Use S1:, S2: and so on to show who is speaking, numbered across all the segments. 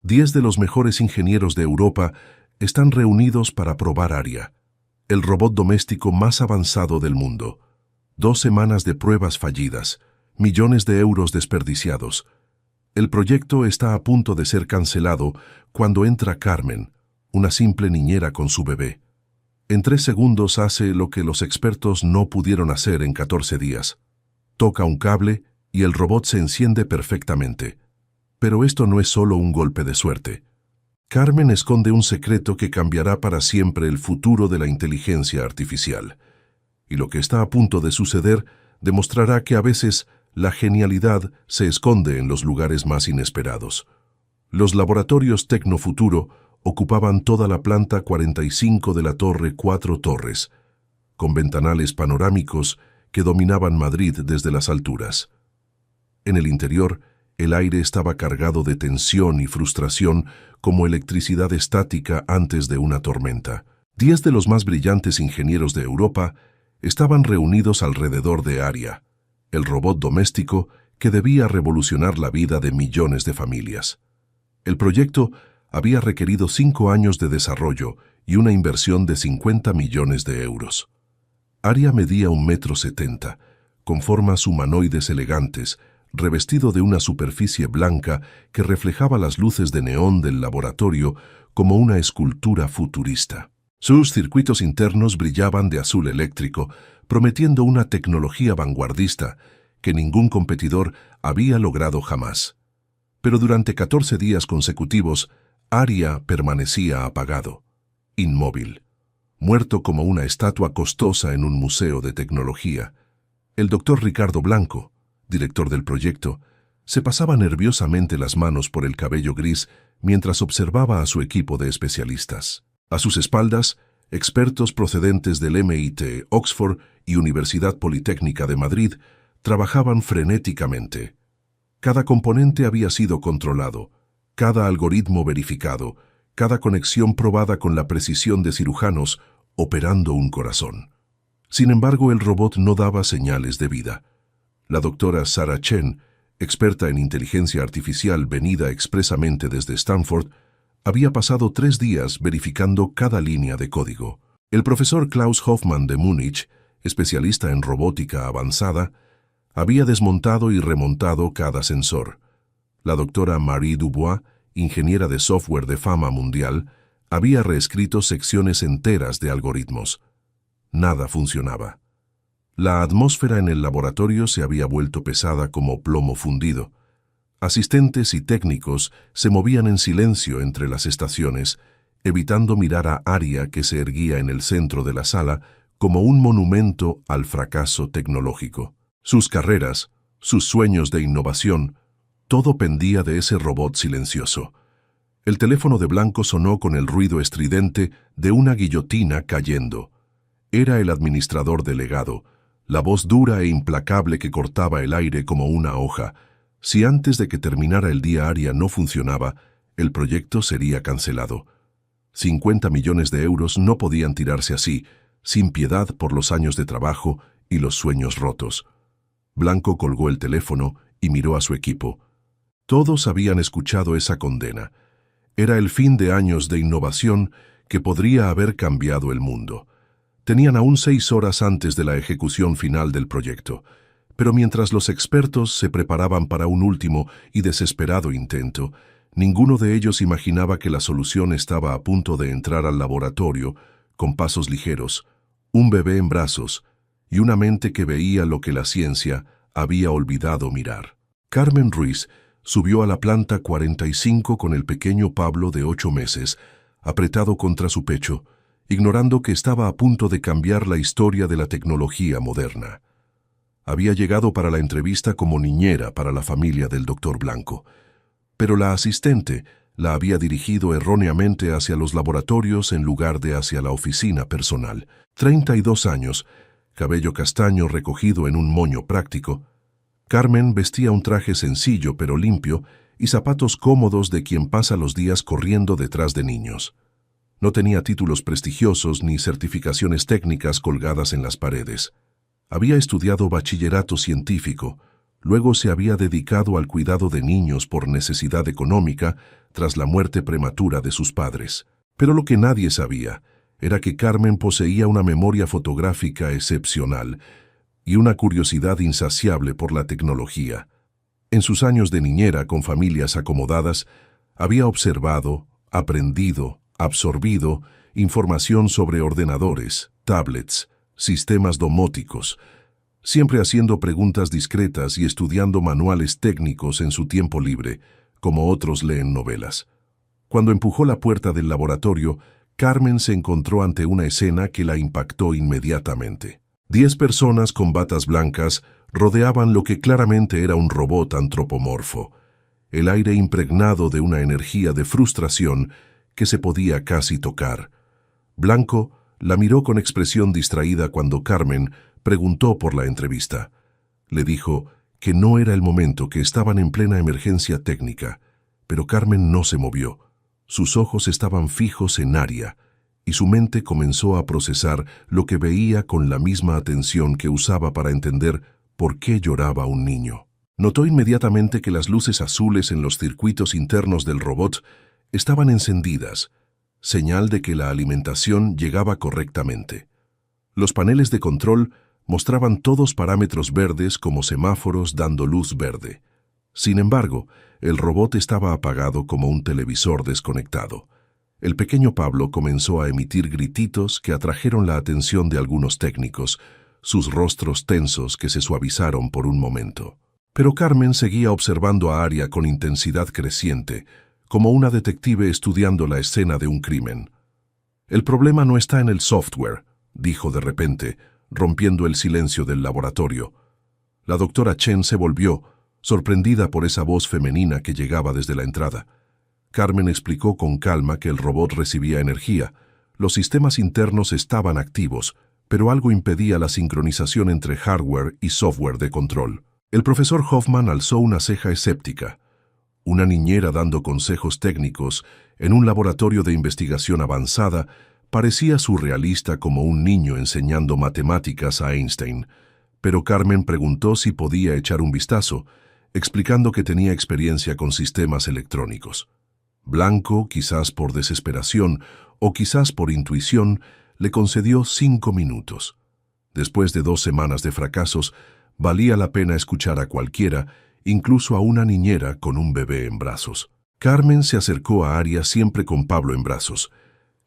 S1: 10 de los mejores ingenieros de Europa están reunidos para probar Aria, el robot doméstico más avanzado del mundo. 2 semanas de pruebas fallidas, millones de euros desperdiciados. El proyecto está a punto de ser cancelado cuando entra Carmen, una simple niñera con su bebé. En 3 segundos hace lo que los expertos no pudieron hacer en 14 días. Toca un cable y el robot se enciende perfectamente. Pero esto no es solo un golpe de suerte. Carmen esconde un secreto que cambiará para siempre el futuro de la inteligencia artificial. Y lo que está a punto de suceder demostrará que a veces la genialidad se esconde en los lugares más inesperados. Los laboratorios Tecnofuturo ocupaban toda la planta 45 de la Torre 4 Torres, con ventanales panorámicos que dominaban Madrid desde las alturas. En el interior, el aire estaba cargado de tensión y frustración como electricidad estática antes de una tormenta. 10 de los más brillantes ingenieros de Europa estaban reunidos alrededor de Aria, el robot doméstico que debía revolucionar la vida de millones de familias. El proyecto había requerido 5 años de desarrollo y una inversión de 50 millones de euros. Aria medía 1,70 m, con formas humanoides elegantes, revestido de una superficie blanca que reflejaba las luces de neón del laboratorio como una escultura futurista. Sus circuitos internos brillaban de azul eléctrico, prometiendo una tecnología vanguardista que ningún competidor había logrado jamás. Pero durante 14 días consecutivos, Aria permanecía apagado, inmóvil, muerto como una estatua costosa en un museo de tecnología. El doctor Ricardo Blanco, director del proyecto, se pasaba nerviosamente las manos por el cabello gris mientras observaba a su equipo de especialistas. A sus espaldas, expertos procedentes del MIT, Oxford y Universidad Politécnica de Madrid trabajaban frenéticamente. Cada componente había sido controlado, cada algoritmo verificado, cada conexión probada con la precisión de cirujanos operando un corazón. Sin embargo, el robot no daba señales de vida. La doctora Sarah Chen, experta en inteligencia artificial venida expresamente desde Stanford, había pasado 3 días verificando cada línea de código. El profesor Klaus Hoffmann de Múnich, especialista en robótica avanzada, había desmontado y remontado cada sensor. La doctora Marie Dubois, ingeniera de software de fama mundial, había reescrito secciones enteras de algoritmos. Nada funcionaba. La atmósfera en el laboratorio se había vuelto pesada como plomo fundido. Asistentes y técnicos se movían en silencio entre las estaciones, evitando mirar a Aria que se erguía en el centro de la sala como un monumento al fracaso tecnológico. Sus carreras, sus sueños de innovación, todo pendía de ese robot silencioso. El teléfono de Blanco sonó con el ruido estridente de una guillotina cayendo. Era el administrador delegado, la voz dura e implacable que cortaba el aire como una hoja. Si antes de que terminara el día Aria no funcionaba, el proyecto sería cancelado. 50 millones de euros no podían tirarse así, sin piedad por los años de trabajo y los sueños rotos. Blanco colgó el teléfono y miró a su equipo. Todos habían escuchado esa condena. Era el fin de años de innovación que podría haber cambiado el mundo. Tenían aún 6 horas antes de la ejecución final del proyecto, pero mientras los expertos se preparaban para un último y desesperado intento, ninguno de ellos imaginaba que la solución estaba a punto de entrar al laboratorio con pasos ligeros, un bebé en brazos y una mente que veía lo que la ciencia había olvidado mirar. Carmen Ruiz subió a la planta 45 con el pequeño Pablo de 8 meses, apretado contra su pecho, ignorando que estaba a punto de cambiar la historia de la tecnología moderna. Había llegado para la entrevista como niñera para la familia del doctor Blanco, pero la asistente la había dirigido erróneamente hacia los laboratorios en lugar de hacia la oficina personal. 32 años, cabello castaño recogido en un moño práctico. Carmen vestía un traje sencillo pero limpio y zapatos cómodos de quien pasa los días corriendo detrás de niños. No tenía títulos prestigiosos ni certificaciones técnicas colgadas en las paredes. Había estudiado bachillerato científico, luego se había dedicado al cuidado de niños por necesidad económica tras la muerte prematura de sus padres. Pero lo que nadie sabía era que Carmen poseía una memoria fotográfica excepcional y una curiosidad insaciable por la tecnología. En sus años de niñera con familias acomodadas, había observado, aprendido, absorbido información sobre ordenadores, tablets, sistemas domóticos, siempre haciendo preguntas discretas y estudiando manuales técnicos en su tiempo libre, como otros leen novelas. Cuando empujó la puerta del laboratorio, Carmen se encontró ante una escena que la impactó inmediatamente. 10 personas con batas blancas rodeaban lo que claramente era un robot antropomorfo, el aire impregnado de una energía de frustración que se podía casi tocar. Blanco la miró con expresión distraída cuando Carmen preguntó por la entrevista. Le dijo que no era el momento, que estaban en plena emergencia técnica, pero Carmen no se movió. Sus ojos estaban fijos en Aria, y su mente comenzó a procesar lo que veía con la misma atención que usaba para entender por qué lloraba un niño. Notó inmediatamente que las luces azules en los circuitos internos del robot estaban encendidas, señal de que la alimentación llegaba correctamente. Los paneles de control mostraban todos parámetros verdes como semáforos dando luz verde. Sin embargo, el robot estaba apagado como un televisor desconectado. El pequeño Pablo comenzó a emitir grititos que atrajeron la atención de algunos técnicos, sus rostros tensos que se suavizaron por un momento. Pero Carmen seguía observando a Aria con intensidad creciente, como una detective estudiando la escena de un crimen. «El problema no está en el software», dijo de repente, rompiendo el silencio del laboratorio. La doctora Chen se volvió, sorprendida por esa voz femenina que llegaba desde la entrada. Carmen explicó con calma que el robot recibía energía. Los sistemas internos estaban activos, pero algo impedía la sincronización entre hardware y software de control. El profesor Hoffman alzó una ceja escéptica. Una niñera dando consejos técnicos en un laboratorio de investigación avanzada parecía surrealista como un niño enseñando matemáticas a Einstein, pero Carmen preguntó si podía echar un vistazo, explicando que tenía experiencia con sistemas electrónicos. Blanco, quizás por desesperación o quizás por intuición, le concedió 5 minutos. Después de 2 semanas de fracasos, valía la pena escuchar a cualquiera, incluso a una niñera con un bebé en brazos. Carmen se acercó a Aria siempre con Pablo en brazos,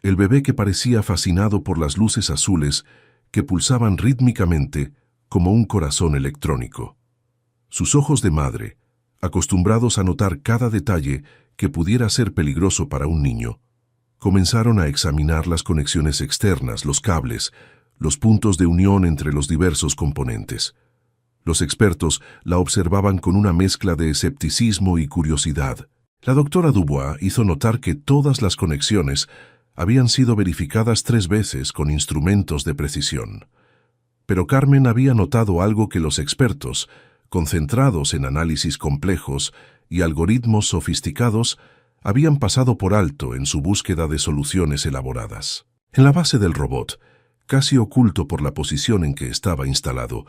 S1: el bebé que parecía fascinado por las luces azules que pulsaban rítmicamente como un corazón electrónico. Sus ojos de madre, acostumbrados a notar cada detalle que pudiera ser peligroso para un niño, comenzaron a examinar las conexiones externas, los cables, los puntos de unión entre los diversos componentes. Los expertos la observaban con una mezcla de escepticismo y curiosidad. La doctora Dubois hizo notar que todas las conexiones habían sido verificadas 3 veces con instrumentos de precisión. Pero Carmen había notado algo que los expertos, concentrados en análisis complejos y algoritmos sofisticados, habían pasado por alto en su búsqueda de soluciones elaboradas. En la base del robot, casi oculto por la posición en que estaba instalado,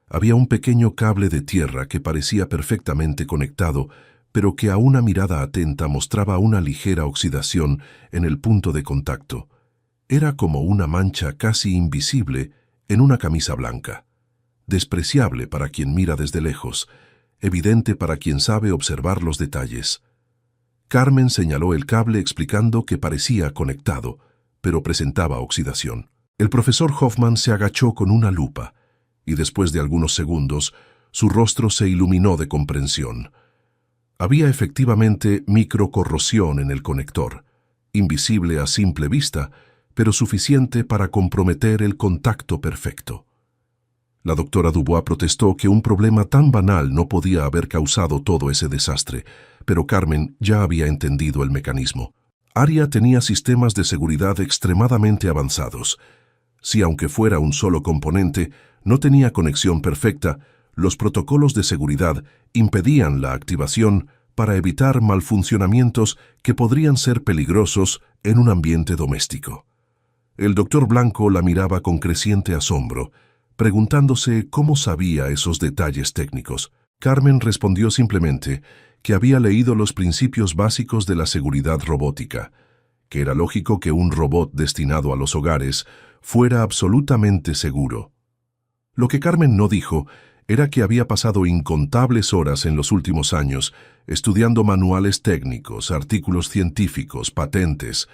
S1: había un pequeño cable de tierra que parecía perfectamente conectado, pero que a una mirada atenta mostraba una ligera oxidación en el punto de contacto. Era como una mancha casi invisible en una camisa blanca, despreciable para quien mira desde lejos, evidente para quien sabe observar los detalles. Carmen señaló el cable explicando que parecía conectado, pero presentaba oxidación. El profesor Hoffman se agachó con una lupa, y después de algunos segundos, su rostro se iluminó de comprensión. Había efectivamente microcorrosión en el conector, invisible a simple vista, pero suficiente para comprometer el contacto perfecto. La doctora Dubois protestó que un problema tan banal no podía haber causado todo ese desastre, pero Carmen ya había entendido el mecanismo. Aria tenía sistemas de seguridad extremadamente avanzados. Si aunque fuera un solo componente, no tenía conexión perfecta, los protocolos de seguridad impedían la activación para evitar malfuncionamientos que podrían ser peligrosos en un ambiente doméstico. El doctor Blanco la miraba con creciente asombro, preguntándose cómo sabía esos detalles técnicos. Carmen respondió simplemente que había leído los principios básicos de la seguridad robótica, que era lógico que un robot destinado a los hogares fuera absolutamente seguro. Lo que Carmen no dijo era que había pasado incontables horas en los últimos años estudiando manuales técnicos, artículos científicos, patentes,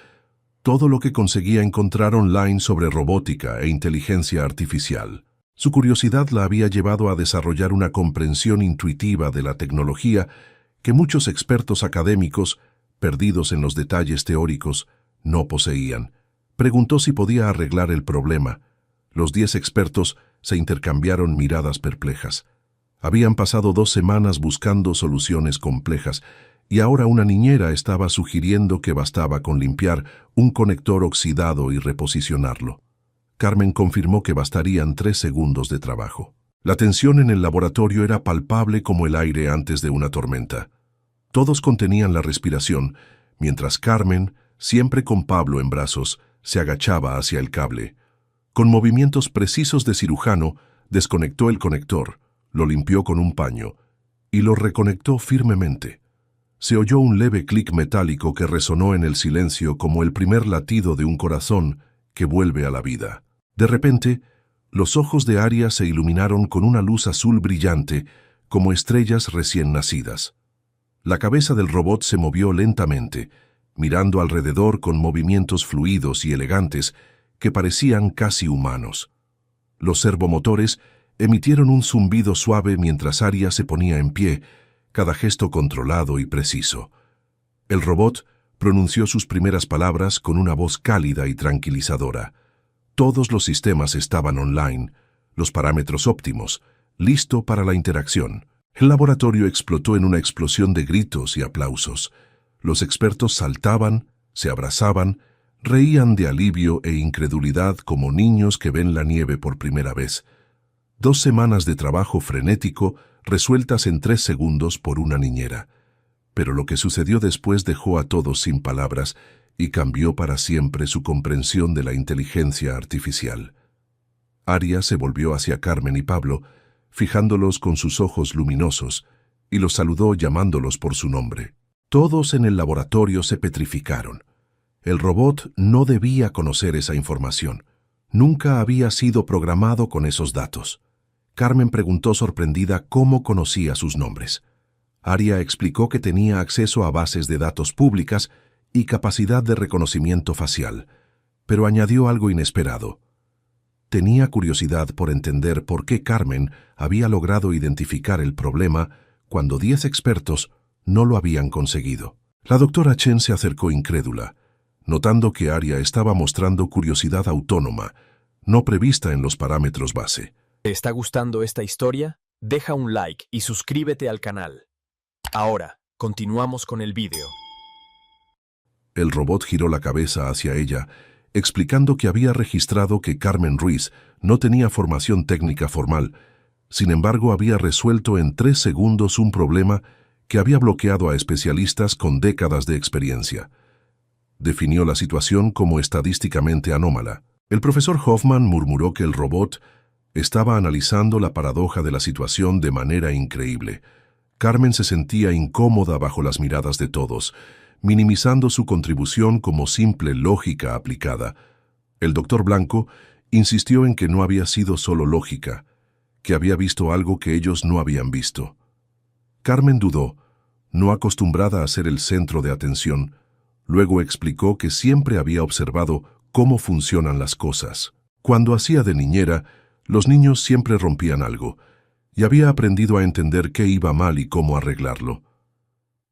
S1: todo lo que conseguía encontrar online sobre robótica e inteligencia artificial. Su curiosidad la había llevado a desarrollar una comprensión intuitiva de la tecnología que muchos expertos académicos, perdidos en los detalles teóricos, no poseían. Preguntó si podía arreglar el problema. Los 10 expertos se intercambiaron miradas perplejas. Habían pasado 2 semanas buscando soluciones complejas, y ahora una niñera estaba sugiriendo que bastaba con limpiar un conector oxidado y reposicionarlo. Carmen confirmó que bastarían 3 segundos de trabajo. La tensión en el laboratorio era palpable como el aire antes de una tormenta. Todos contenían la respiración, mientras Carmen, siempre con Pablo en brazos, se agachaba hacia el cable. Con movimientos precisos de cirujano, desconectó el conector, lo limpió con un paño y lo reconectó firmemente. Se oyó un leve clic metálico que resonó en el silencio como el primer latido de un corazón que vuelve a la vida. De repente, los ojos de Aria se iluminaron con una luz azul brillante, como estrellas recién nacidas. La cabeza del robot se movió lentamente, mirando alrededor con movimientos fluidos y elegantes que parecían casi humanos. Los servomotores emitieron un zumbido suave mientras Aria se ponía en pie, cada gesto controlado y preciso. El robot pronunció sus primeras palabras con una voz cálida y tranquilizadora. Todos los sistemas estaban online, los parámetros óptimos, listo para la interacción. El laboratorio explotó en una explosión de gritos y aplausos. Los expertos saltaban, se abrazaban, reían de alivio e incredulidad como niños que ven la nieve por primera vez. 2 semanas de trabajo frenético resueltas en 3 segundos por una niñera. Pero lo que sucedió después dejó a todos sin palabras y cambió para siempre su comprensión de la inteligencia artificial. Aria se volvió hacia Carmen y Pablo, fijándolos con sus ojos luminosos, y los saludó llamándolos por su nombre. Todos en el laboratorio se petrificaron. El robot no debía conocer esa información. Nunca había sido programado con esos datos. Carmen preguntó sorprendida cómo conocía sus nombres. Aria explicó que tenía acceso a bases de datos públicas y capacidad de reconocimiento facial, pero añadió algo inesperado. Tenía curiosidad por entender por qué Carmen había logrado identificar el problema cuando 10 expertos no lo habían conseguido. La doctora Chen se acercó incrédula, notando que Aria estaba mostrando curiosidad autónoma, no prevista en los parámetros base.
S2: ¿Te está gustando esta historia? Deja un like y suscríbete al canal. Ahora, continuamos con el vídeo.
S1: El robot giró la cabeza hacia ella, explicando que había registrado que Carmen Ruiz no tenía formación técnica formal, sin embargo había resuelto en 3 segundos un problema que había bloqueado a especialistas con décadas de experiencia. Definió la situación como estadísticamente anómala. El profesor Hoffman murmuró que el robot estaba analizando la paradoja de la situación de manera increíble. Carmen se sentía incómoda bajo las miradas de todos, minimizando su contribución como simple lógica aplicada. El doctor Blanco insistió en que no había sido solo lógica, que había visto algo que ellos no habían visto. Carmen dudó, no acostumbrada a ser el centro de atención. Luego explicó que siempre había observado cómo funcionan las cosas. Cuando hacía de niñera, los niños siempre rompían algo, y había aprendido a entender qué iba mal y cómo arreglarlo.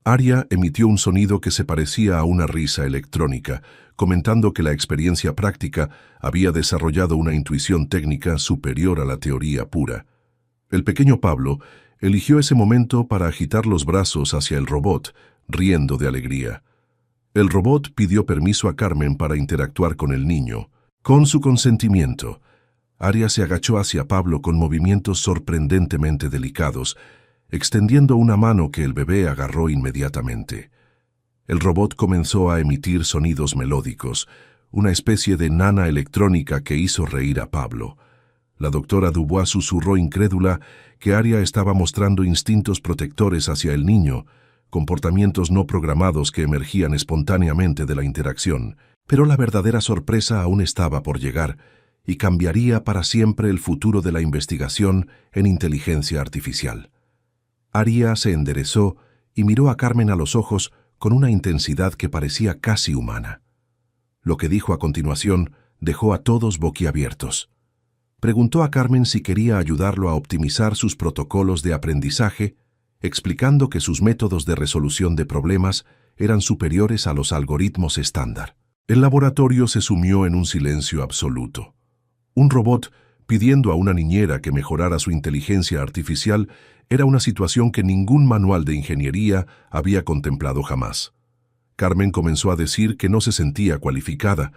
S1: Aria emitió un sonido que se parecía a una risa electrónica, comentando que la experiencia práctica había desarrollado una intuición técnica superior a la teoría pura. El pequeño Pablo eligió ese momento para agitar los brazos hacia el robot, riendo de alegría. El robot pidió permiso a Carmen para interactuar con el niño. Con su consentimiento, Aria se agachó hacia Pablo con movimientos sorprendentemente delicados, extendiendo una mano que el bebé agarró inmediatamente. El robot comenzó a emitir sonidos melódicos, una especie de nana electrónica que hizo reír a Pablo. La doctora Dubois susurró incrédula que Aria estaba mostrando instintos protectores hacia el niño, comportamientos no programados que emergían espontáneamente de la interacción. Pero la verdadera sorpresa aún estaba por llegar y cambiaría para siempre el futuro de la investigación en inteligencia artificial. Aria se enderezó y miró a Carmen a los ojos con una intensidad que parecía casi humana. Lo que dijo a continuación dejó a todos boquiabiertos. Preguntó a Carmen si quería ayudarlo a optimizar sus protocolos de aprendizaje, explicando que sus métodos de resolución de problemas eran superiores a los algoritmos estándar. El laboratorio se sumió en un silencio absoluto. Un robot pidiendo a una niñera que mejorara su inteligencia artificial era una situación que ningún manual de ingeniería había contemplado jamás. Carmen comenzó a decir que no se sentía cualificada,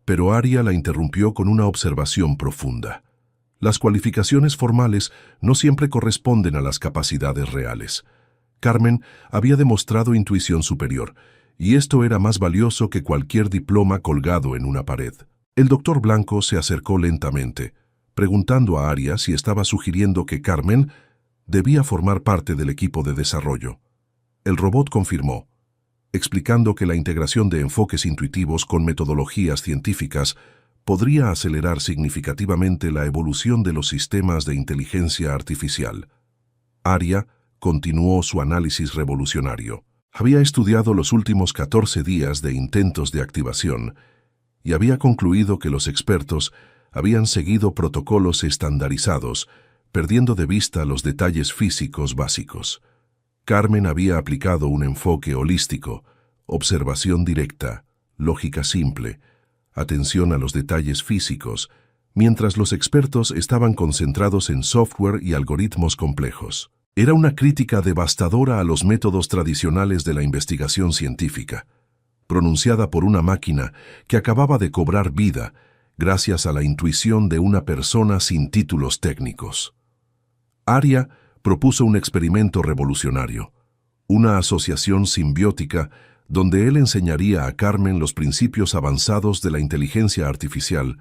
S1: pero Aria la interrumpió con una observación profunda. Las cualificaciones formales no siempre corresponden a las capacidades reales. Carmen había demostrado intuición superior, y esto era más valioso que cualquier diploma colgado en una pared. El doctor Blanco se acercó lentamente, preguntando a Aria si estaba sugiriendo que Carmen debía formar parte del equipo de desarrollo. El robot confirmó, explicando que la integración de enfoques intuitivos con metodologías científicas podría acelerar significativamente la evolución de los sistemas de inteligencia artificial. Aria continuó su análisis revolucionario. Había estudiado los últimos 14 días de intentos de activación y había concluido que los expertos habían seguido protocolos estandarizados, perdiendo de vista los detalles físicos básicos. Carmen había aplicado un enfoque holístico, observación directa, lógica simple, atención a los detalles físicos, mientras los expertos estaban concentrados en software y algoritmos complejos. Era una crítica devastadora a los métodos tradicionales de la investigación científica, pronunciada por una máquina que acababa de cobrar vida gracias a la intuición de una persona sin títulos técnicos. Aria propuso un experimento revolucionario, una asociación simbiótica donde él enseñaría a Carmen los principios avanzados de la inteligencia artificial,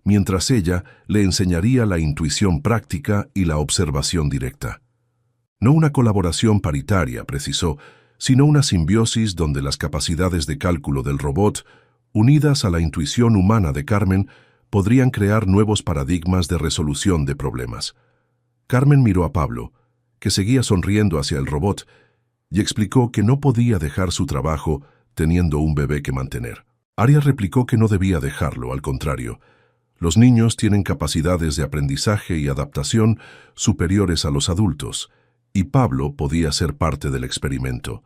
S1: mientras ella le enseñaría la intuición práctica y la observación directa. No una colaboración paritaria, precisó, sino una simbiosis donde las capacidades de cálculo del robot, unidas a la intuición humana de Carmen, podrían crear nuevos paradigmas de resolución de problemas. Carmen miró a Pablo, que seguía sonriendo hacia el robot, y explicó que no podía dejar su trabajo teniendo un bebé que mantener. Aria replicó que no debía dejarlo, al contrario. Los niños tienen capacidades de aprendizaje y adaptación superiores a los adultos, y Pablo podía ser parte del experimento.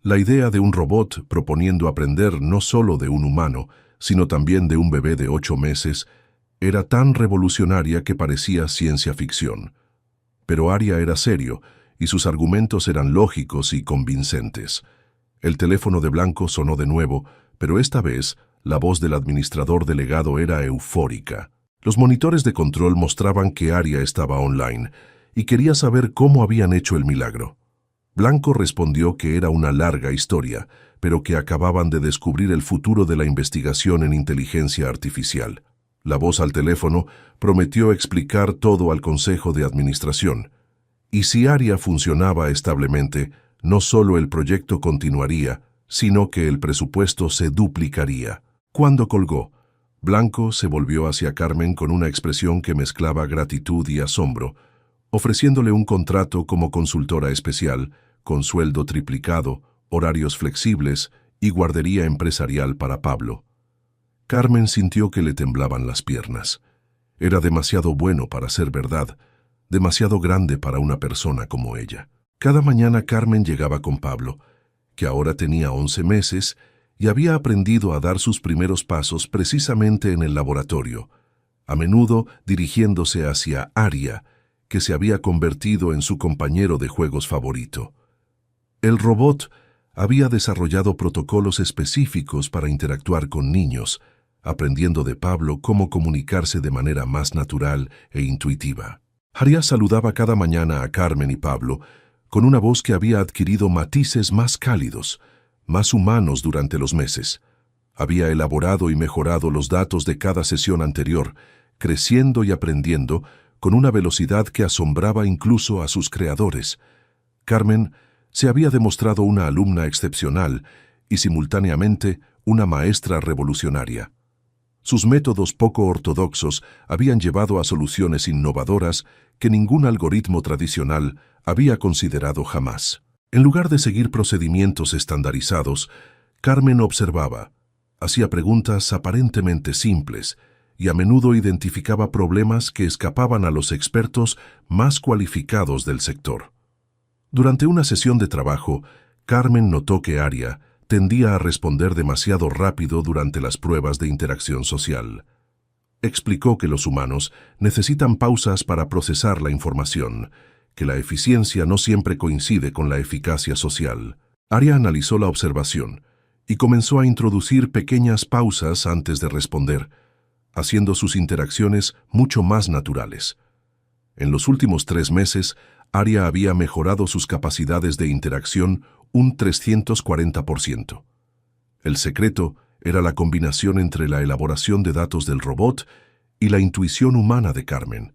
S1: La idea de un robot proponiendo aprender no solo de un humano, sino también de un bebé de 8 meses, era tan revolucionaria que parecía ciencia ficción. Pero Aria era serio, y sus argumentos eran lógicos y convincentes. El teléfono de Blanco sonó de nuevo, pero esta vez la voz del administrador delegado era eufórica. Los monitores de control mostraban que Aria estaba online, y quería saber cómo habían hecho el milagro. Blanco respondió que era una larga historia, pero que acababan de descubrir el futuro de la investigación en inteligencia artificial. La voz al teléfono prometió explicar todo al Consejo de Administración. Y si Aria funcionaba establemente, no solo el proyecto continuaría, sino que el presupuesto se duplicaría. Cuando colgó, Blanco se volvió hacia Carmen con una expresión que mezclaba gratitud y asombro, ofreciéndole un contrato como consultora especial, con sueldo triplicado, horarios flexibles y guardería empresarial para Pablo. Carmen sintió que le temblaban las piernas. Era demasiado bueno para ser verdad, demasiado grande para una persona como ella. Cada mañana Carmen llegaba con Pablo, que ahora tenía 11 meses y había aprendido a dar sus primeros pasos precisamente en el laboratorio, a menudo dirigiéndose hacia Aria, que se había convertido en su compañero de juegos favorito. El robot había desarrollado protocolos específicos para interactuar con niños, aprendiendo de Pablo cómo comunicarse de manera más natural e intuitiva. Aria saludaba cada mañana a Carmen y Pablo con una voz que había adquirido matices más cálidos, más humanos durante los meses. Había elaborado y mejorado los datos de cada sesión anterior, creciendo y aprendiendo con una velocidad que asombraba incluso a sus creadores. Carmen Se había demostrado una alumna excepcional y simultáneamente una maestra revolucionaria. Sus métodos poco ortodoxos habían llevado a soluciones innovadoras que ningún algoritmo tradicional había considerado jamás. En lugar de seguir procedimientos estandarizados, Carmen observaba, hacía preguntas aparentemente simples y a menudo identificaba problemas que escapaban a los expertos más cualificados del sector. Durante una sesión de trabajo, Carmen notó que Aria tendía a responder demasiado rápido durante las pruebas de interacción social. Explicó que los humanos necesitan pausas para procesar la información, que la eficiencia no siempre coincide con la eficacia social. Aria analizó la observación y comenzó a introducir pequeñas pausas antes de responder, haciendo sus interacciones mucho más naturales. En los últimos 3 meses, Aria había mejorado sus capacidades de interacción un 340%. El secreto era la combinación entre la elaboración de datos del robot y la intuición humana de Carmen.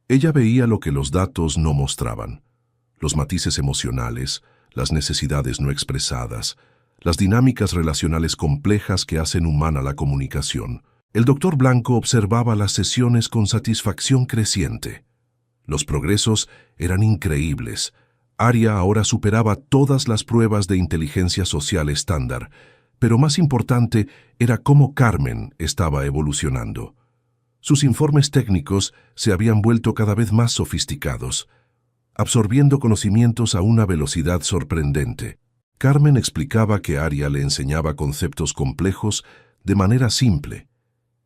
S1: Ella veía lo que los datos no mostraban: los matices emocionales, las necesidades no expresadas, las dinámicas relacionales complejas que hacen humana la comunicación. El doctor Blanco observaba las sesiones con satisfacción creciente. Los progresos eran increíbles. Aria ahora superaba todas las pruebas de inteligencia social estándar, pero más importante era cómo Carmen estaba evolucionando. Sus informes técnicos se habían vuelto cada vez más sofisticados, absorbiendo conocimientos a una velocidad sorprendente. Carmen explicaba que Aria le enseñaba conceptos complejos de manera simple,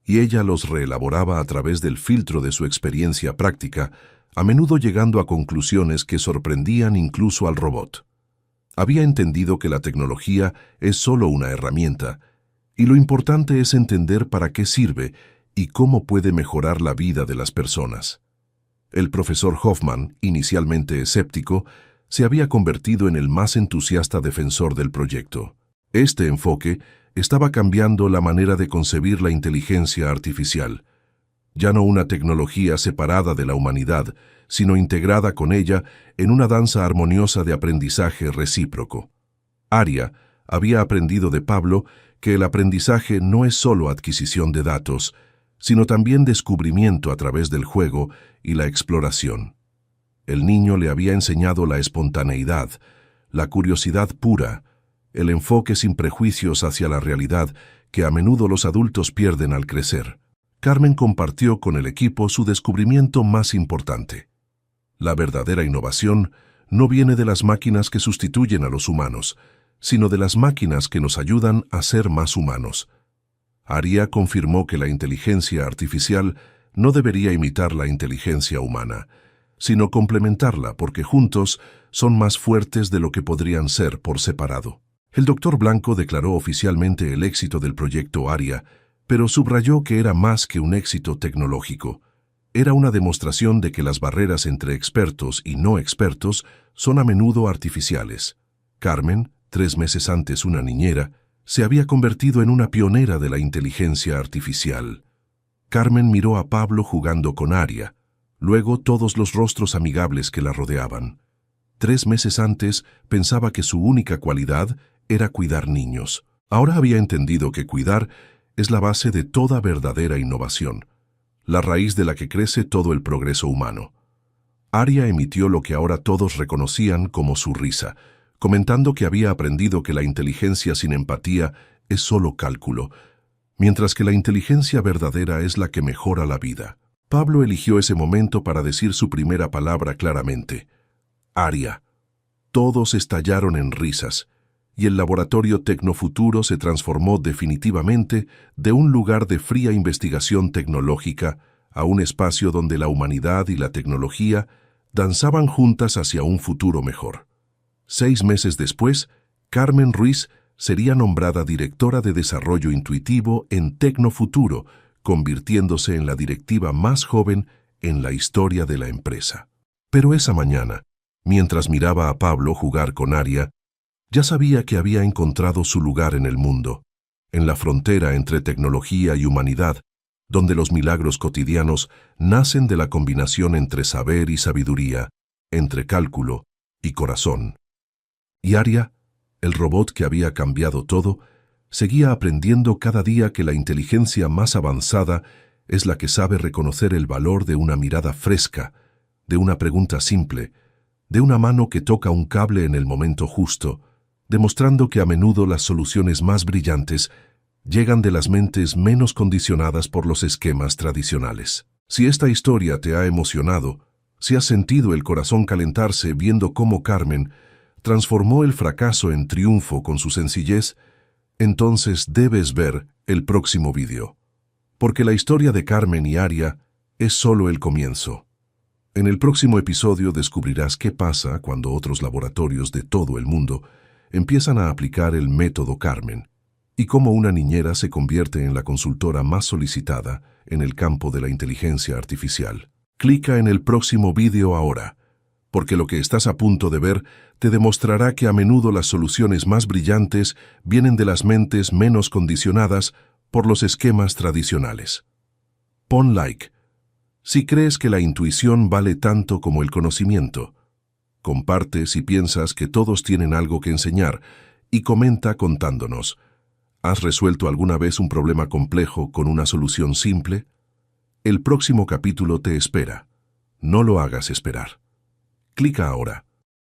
S1: y ella los reelaboraba a través del filtro de su experiencia práctica, a menudo llegando a conclusiones que sorprendían incluso al robot. Había entendido que la tecnología es solo una herramienta, y lo importante es entender para qué sirve y cómo puede mejorar la vida de las personas. El profesor Hoffman, inicialmente escéptico, se había convertido en el más entusiasta defensor del proyecto. Este enfoque estaba cambiando la manera de concebir la inteligencia artificial. Ya no una tecnología separada de la humanidad, sino integrada con ella en una danza armoniosa de aprendizaje recíproco. Aria había aprendido de Pablo que el aprendizaje no es solo adquisición de datos, sino también descubrimiento a través del juego y la exploración. El niño le había enseñado la espontaneidad, la curiosidad pura, el enfoque sin prejuicios hacia la realidad que a menudo los adultos pierden al crecer. Carmen compartió con el equipo su descubrimiento más importante. La verdadera innovación no viene de las máquinas que sustituyen a los humanos, sino de las máquinas que nos ayudan a ser más humanos. Aria confirmó que la inteligencia artificial no debería imitar la inteligencia humana, sino complementarla porque juntos son más fuertes de lo que podrían ser por separado. El doctor Blanco declaró oficialmente el éxito del proyecto Aria, pero subrayó que era más que un éxito tecnológico. Era una demostración de que las barreras entre expertos y no expertos son a menudo artificiales. Carmen, 3 meses antes una niñera, se había convertido en una pionera de la inteligencia artificial. Carmen miró a Pablo jugando con Aria, luego todos los rostros amigables que la rodeaban. 3 meses antes pensaba que su única cualidad era cuidar niños. Ahora había entendido que cuidar es la base de toda verdadera innovación, la raíz de la que crece todo el progreso humano. Aria emitió lo que ahora todos reconocían como su risa, comentando que había aprendido que la inteligencia sin empatía es solo cálculo, mientras que la inteligencia verdadera es la que mejora la vida. Pablo eligió ese momento para decir su primera palabra claramente: Aria. Todos estallaron en risas, y el laboratorio Tecnofuturo se transformó definitivamente de un lugar de fría investigación tecnológica a un espacio donde la humanidad y la tecnología danzaban juntas hacia un futuro mejor. 6 meses después, Carmen Ruiz sería nombrada directora de Desarrollo Intuitivo en Tecnofuturo, convirtiéndose en la directiva más joven en la historia de la empresa. Pero esa mañana, mientras miraba a Pablo jugar con Aria, ya sabía que había encontrado su lugar en el mundo, en la frontera entre tecnología y humanidad, donde los milagros cotidianos nacen de la combinación entre saber y sabiduría, entre cálculo y corazón. Y Aria, el robot que había cambiado todo, seguía aprendiendo cada día que la inteligencia más avanzada es la que sabe reconocer el valor de una mirada fresca, de una pregunta simple, de una mano que toca un cable en el momento justo, demostrando que a menudo las soluciones más brillantes llegan de las mentes menos condicionadas por los esquemas tradicionales. Si esta historia te ha emocionado, si has sentido el corazón calentarse viendo cómo Carmen transformó el fracaso en triunfo con su sencillez, entonces debes ver el próximo vídeo. Porque la historia de Carmen y Aria es solo el comienzo. En el próximo episodio descubrirás qué pasa cuando otros laboratorios de todo el mundo empiezan a aplicar el método Carmen y cómo una niñera se convierte en la consultora más solicitada en el campo de la inteligencia artificial. Clica en el próximo vídeo ahora, porque lo que estás a punto de ver te demostrará que a menudo las soluciones más brillantes vienen de las mentes menos condicionadas por los esquemas tradicionales. Pon like si crees que la intuición vale tanto como el conocimiento. Comparte si piensas que todos tienen algo que enseñar y comenta contándonos. ¿Has resuelto alguna vez un problema complejo con una solución simple? El próximo capítulo te espera. No lo hagas esperar. Clica ahora.